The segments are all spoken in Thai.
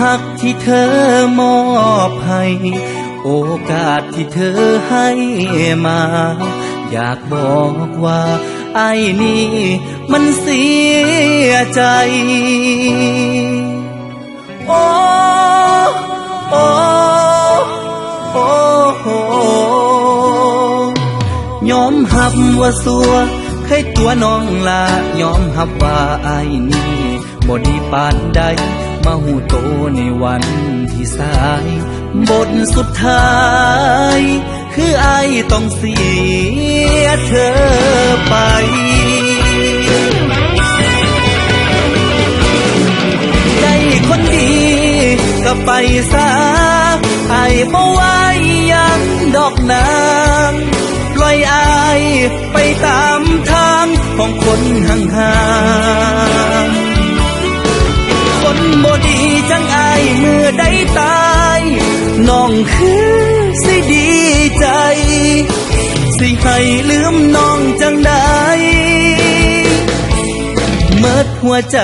หักที่เธอมอบให้โอกาสที่เธอให้มาอยากบอกว่าไอ้นี่มันเสียใจโอ้โอ้โอ้โอ้ยอมหับว่าสัวเคยตัวน้องลายอมหับว่าไอ้นี่บ่ดีปานใดมาหูโตในวันที่สายบทสุดท้ายคือไอ้ต้องเสียเธอไปได้คนดีก็ไปซะไอ้บ่ไหวยังดอกนางปล่อยไอ้ไปตามทางของคนห่างๆคนบ่ดีจังไอ้เมื่อได้ตายน้องคือสิดีใจสิให้ลืมน้องจังได้เมิดหัวใจ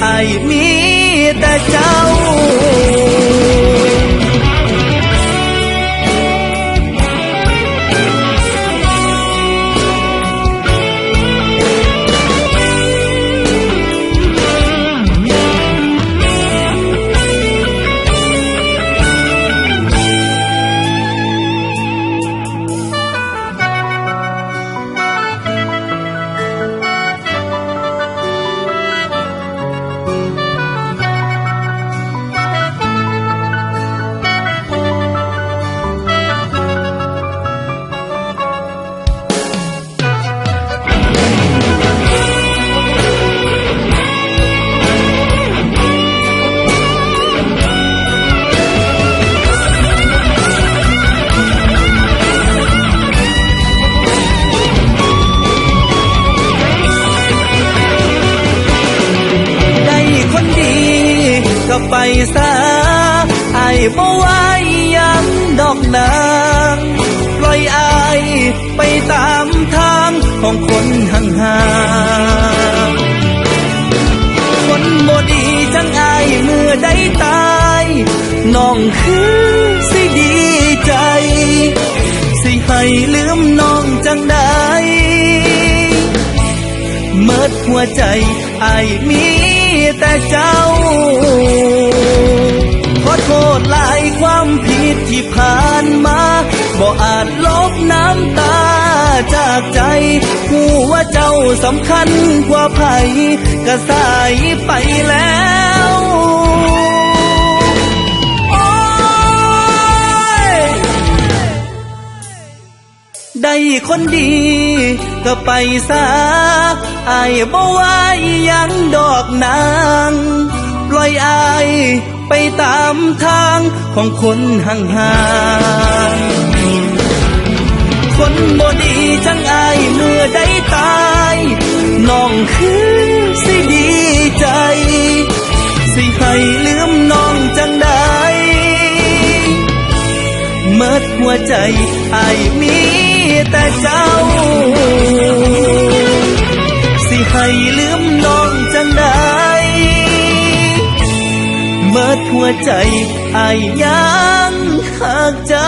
ไอ้มีแต่เจ้าไปซะไอ้บ่ไหวยังดอกนางปล่อยไอ้ไปตามทางของคนห่างๆคนบ่ดีจังไอ้เมื่อได้ตายน้องคือสิดีใจสิให้ลืมน้องจังได้เมิดหัวใจไอ้มีแต่เจ้าขอโทษหลายความผิดที่ผ่านมาบ่อาจลบน้ำตาจากใจหูว่าเจ้าสำคัญกว่าไผก็สายไปแล้วได้คนดีก็ไปซะไอ้บ่ไหวยังดอกนางปล่อยไอ้ไปตามทางของคนห่างๆคนบ่ดีจังไอ้เมื่อได้ตายน้องคือสิดีใจสิให้ลืมน้องจังได้เมิดหัวใจไอ้มีแต่เจ้าสิให้ลืมน้องจังได้เมิดหัวใจไอ้ยังหากเจ้า